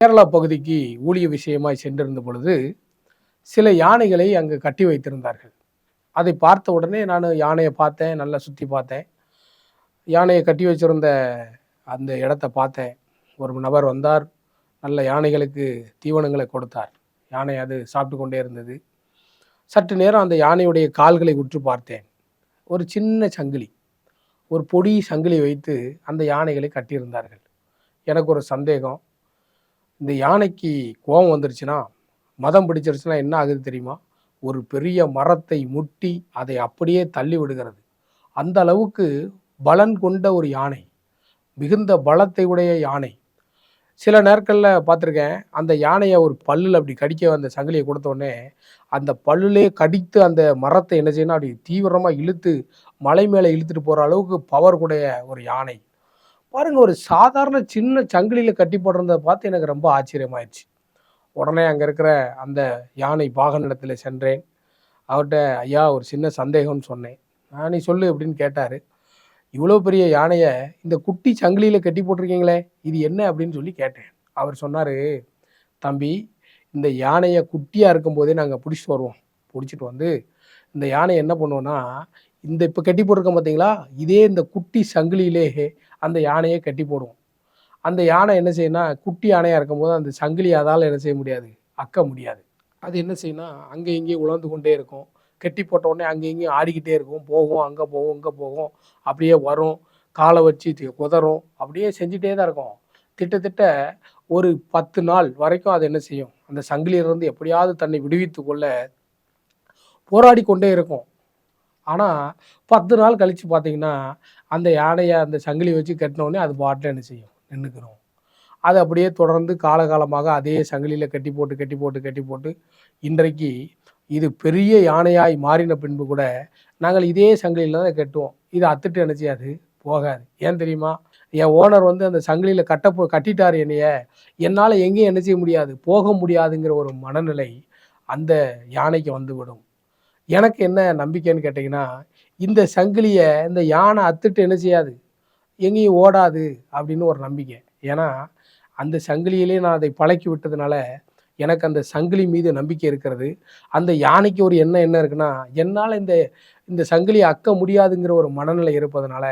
கேரளா பகுதிக்கு ஊழிய விஷயமாய் சென்றிருந்த பொழுது, சில யானைகளை அங்கு கட்டி வைத்திருந்தார்கள். அதை பார்த்த உடனே நானு யானைய பார்த்தேன். நல்லா சுத்தி பார்த்தேன். யானைய கட்டி வச்சிருந்த அந்த இடத்த பார்த்தேன். ஒரு நபர் வந்தார். நல்ல யானைகளுக்கு தீவனங்களை கொடுத்தார். யானை அது சாப்பிட்டு கொண்டே இருந்தது. சற்று நேரம் அந்த யானையுடைய கால்களை உற்று பார்த்தேன். ஒரு சின்ன சங்கிலி, ஒரு பொடி சங்கிலி வைத்து அந்த யானைகளை கட்டியிருந்தார்கள். எனக்கு ஒரு சந்தேகம். இந்த யானைக்கு கோபம் வந்துருச்சுன்னா, மதம் பிடிச்சிருச்சுன்னா என்ன ஆகுது தெரியுமா? ஒரு பெரிய மரத்தை முட்டி அதை அப்படியே தள்ளி விடுகிறது. அந்த அளவுக்கு பலன் கொண்ட ஒரு யானை. மிகுந்த பலத்தை உடைய யானை. சில நேரங்கள்ல பார்த்துருக்கேன். அந்த யானைய ஒரு பல்லுல அப்படி கடிக்க அந்த சங்கிலிய குடுத்தோனே, அந்த பல்லுலே கடித்து அந்த மரத்தை என்ன செய்யும்னா, அப்படி தீவிரமா இழுத்து மலை மேல இழுத்துட்டு போற அளவுக்கு பவர் உடைய ஒரு யானை. பாருங்க, ஒரு சாதாரண சின்ன சங்கிலியில கட்டி போட்டிருந்தத பார்த்து எனக்கு ரொம்ப ஆச்சரியமாயிருச்சு. உடனே அங்க இருக்கிற அந்த யானை பாகனிடத்தில சென்றேன். அவர்ட்ட ஐயா ஒரு சின்ன சந்தேகம்னு சொன்னேன். நீ சொல்லு அப்படின்னு கேட்டாரு. இவ்வளோ பெரிய யானைய இந்த குட்டி சங்கிலியில கட்டி போட்டிருக்கீங்களே, இது என்ன அப்படின்னு சொல்லி கேட்டேன். அவர் சொன்னாரு, தம்பி, இந்த யானைய குட்டியா இருக்கும்போதே நாங்க புடிச்சிட்டு வருவோம். புடிச்சிட்டு வந்து இந்த யானைய என்ன பண்ணுவோம்னா, இந்த இப்ப கட்டி போட்டிருக்கோம் பார்த்தீங்களா, இதே இந்த குட்டி சங்கிலியிலே அந்த யானைய கட்டி போடுவோம். அந்த யானை என்ன செய்யும்னா, குட்டி யானையா இருக்கும்போது அந்த சங்கிலிய அதால என்ன செய்ய முடியாது, அக்க முடியாது. அது என்ன செய்யும்னா, அங்க இங்கேயும் உழந்து கொண்டே இருக்கும். கட்டி போட்ட உடனே அங்க இங்கேயும் ஆடிக்கிட்டே இருக்கும். போகும், அங்க போகும், இங்க போகும். அப்படியே வரும். கால வச்சு குதறும். அப்படியே செஞ்சுட்டே தான் இருக்கும். திட்டத்தட்ட ஒரு 10 நாள் வரைக்கும் அது என்ன செய்யும், அந்த சங்கிலியிலிருந்து எப்படியாவது தன்னை விடுவித்துக் கொள்ள போராடிக் கொண்டே இருக்கும். ஆனா 10 நாள் கழிச்சு பார்த்தீங்கன்னா, அந்த யானைய அந்த சங்கிலி வச்சு கட்டின உடனே அது பாட்டுல என்ன செய்யும், நின்னுக்கிரும். அது அப்படியே தொடர்ந்து காலகாலமாக அதே சங்கிலியில கட்டி போட்டு, கட்டி போட்டு, கட்டி போட்டு இன்றைக்கு இது பெரிய யானையாய் மாறின பின்பு கூட நாங்கள் இதே சங்கிலியில தான் கட்டுவோம். இத அத்துட்டு என்ன செய்யாது, போகாது. ஏன் தெரியுமா? என் ஓனர் வந்து அந்த சங்கிலியில கட்டிட்டாரு என்னைய. என்னால எங்கேயும் என்ன செய்ய முடியாது, போக முடியாதுங்கிற ஒரு மனநிலை அந்த யானைக்கு வந்துவிடும். எனக்கு என்ன நம்பிக்கைன்னு கேட்டீங்கன்னா, இந்த சங்கிலிய இந்த யானை அத்துட்டு என்ன செய்யாது, எங்கேயும் ஓடாது அப்படின்னு ஒரு நம்பிக்கை. ஏன்னா, அந்த சங்கிலியிலே நான் அதை பழக்கி விட்டதுனால, எனக்கு அந்த சங்கிலி மீது நம்பிக்கை இருக்கிறது. அந்த யானைக்கு ஒரு எண்ணம் என்ன இருக்குன்னா, என்னால இந்த இந்த சங்கிலிய அக்க முடியாதுங்கிற ஒரு மனநிலை இருப்பதனால,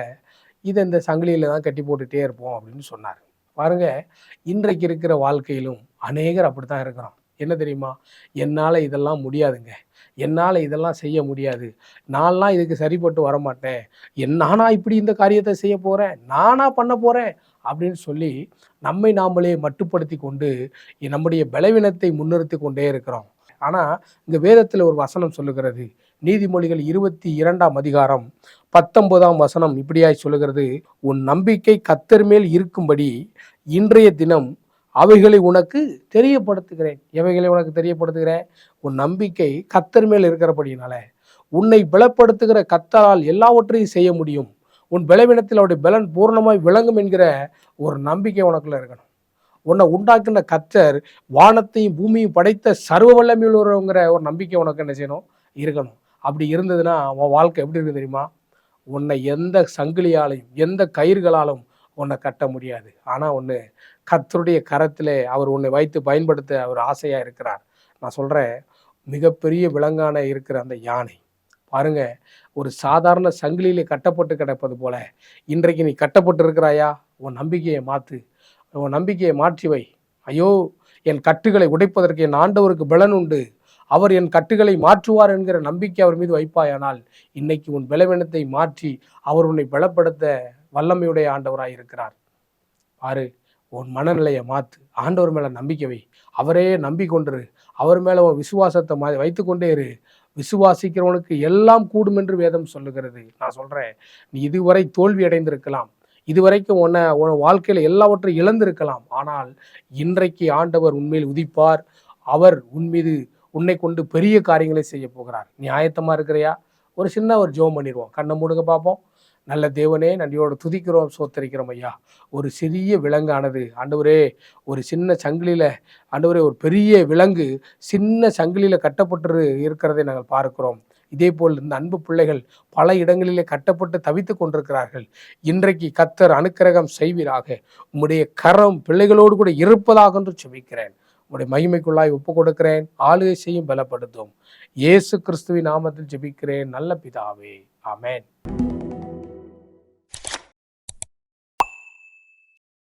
இத இந்த சங்கிலியில தான் கட்டி போட்டுட்டே இருப்போம் அப்படின்னு சொன்னாரு. பாருங்க, இன்றைக்கு இருக்கிற வாழ்க்கையிலும் அநேகர் அப்படித்தான் இருக்கிறோம். என்ன தெரியுமா? என்னால இதெல்லாம் முடியாதுங்க. என்னால இதெல்லாம் செய்ய முடியாது. நான்லாம் இதுக்கு சரிப்பட்டு வரமாட்டேன். நானா இப்படி இந்த காரியத்த செய்ய போறேன்? நானா பண்ண போறேன்? அப்படின்னு சொல்லி நம்மை நாமளே மட்டுப்படுத்தி கொண்டு நம்முடைய பலவீனத்தை முன்னிறுத்திக் கொண்டே இருக்கிறோம். ஆனா இந்த வேதத்துல ஒரு வசனம் சொல்லுகிறது. நீதிமொழிகள் 22ஆம் அதிகாரம் 19ஆம் வசனம் இப்படியாய் சொல்லுகிறது. உன் நம்பிக்கை கர்த்தர் மேல் இருக்கும்படி இன்றைய தினம் அவைகளை உனக்கு தெரியப்படுத்துகிறேன். எவைகளை உனக்கு தெரியப்படுத்துகிறேன்? உன் நம்பிக்கை கர்த்தர் மேல் இருக்கிறபடியினால உன்னை பலப்படுத்துகிற கர்த்தரால் எல்லாவற்றையும் செய்ய முடியும். உன் பலவீனத்தில் அவருடைய பலன் பூர்ணமாய் விளங்கும் என்கிற ஒரு நம்பிக்கை உனக்குள்ள இருக்கணும். உன்னை உண்டாக்குன கர்த்தர் வானத்தையும் பூமியும் படைத்த சர்வ வல்லமையுள்ளவர்ங்கிற ஒரு நம்பிக்கை உனக்கு என்ன செய்யணும், இருக்கணும். அப்படி இருந்ததுன்னா உன் வாழ்க்கை எப்படி இருக்கு தெரியுமா? உன்னை எந்த சங்கிலியாலையும் எந்த கயிறுகளாலும் உன்னை கட்ட முடியாது. ஆனா ஒண்ணு, கர்த்தருடைய கரத்திலே அவர் உன்னை வைத்து பயன்படுத்த அவர் ஆசையா இருக்கிறார். நான் சொல்றேன், மிகப்பெரிய விலங்கான இருக்கிற அந்த யானை பாருங்க, ஒரு சாதாரண சங்கிலியிலே கட்டப்பட்டு கிடப்பது போல இன்றைக்கு நீ கட்டப்பட்டு இருக்கிறாயா? உன் நம்பிக்கையை மாத்து. உன் நம்பிக்கையை மாற்றி வை. ஐயோ, என் கட்டுகளை உடைப்பதற்கு என் ஆண்டவருக்கு பலன் உண்டு. அவர் என் கட்டுகளை மாற்றுவார் என்கிற நம்பிக்கை அவர் மீது வைப்பாயானால், இன்னைக்கு உன் பலவீனத்தை மாற்றி அவர் உன்னை பலப்படுத்த வல்லமையுடைய ஆண்டவராய் இருக்கிறார். பாரு, உன் மனநிலையை மாத்து. ஆண்டவர் மேல நம்பிக்கை வை. அவரே நம்பிக்கொண்டிரு. அவர் மேல உன் விசுவாசத்தை வைத்துக்கொண்டே இரு. விசுவாசிக்கிறவனுக்கு எல்லாம் கூடும் என்று வேதம் சொல்லுகிறது. நான் சொல்றேன், நீ இதுவரை தோல்வி அடைந்திருக்கலாம். இதுவரைக்கும் உன் வாழ்க்கையில எல்லாவற்றையும் இழந்திருக்கலாம். ஆனால் இன்றைக்கு ஆண்டவர் உன்மேல் உதிப்பார். அவர் உன்மீது உன்னை கொண்டு பெரிய காரியங்களை செய்ய போகிறார். நீ ஆயத்தமா இருக்கிறியா? ஒரு ஜெபம் பண்ணிடுவோம். கண்ணை மூடுங்க பார்ப்போம். நல்ல தேவனே, நன்றியோடு துதிக்கிறோம், சோத்தரிக்கிறோம் ஐயா. ஒரு சிறிய விலங்கானது ஆண்டவரே, ஒரு சின்ன சங்கிலியில ஆண்டவரே, ஒரு பெரிய விலங்கு சின்ன சங்கிலியில கட்டப்பட்டு இருக்கிறதை நாங்கள் பார்க்கிறோம். இதேபோல் இந்த அன்பு பிள்ளைகள் பல இடங்களிலே கட்டப்பட்டு தவித்துக் கொண்டிருக்கிறார்கள். இன்றைக்கு கர்த்தர் அனுக்கிரகம் செய்வீராக. உம்முடைய கரம் பிள்ளைகளோடு கூட இருப்பதாக என்று ஜெபிக்கிறேன். உம்முடைய மகிமைக்குள்ளாய் ஒப்பு கொடுக்கிறேன். ஆளுகை செய்யும், பலப்படுத்தும். இயேசு கிறிஸ்துவின் நாமத்தில் ஜெபிக்கிறேன் நல்ல பிதாவே. ஆமென்.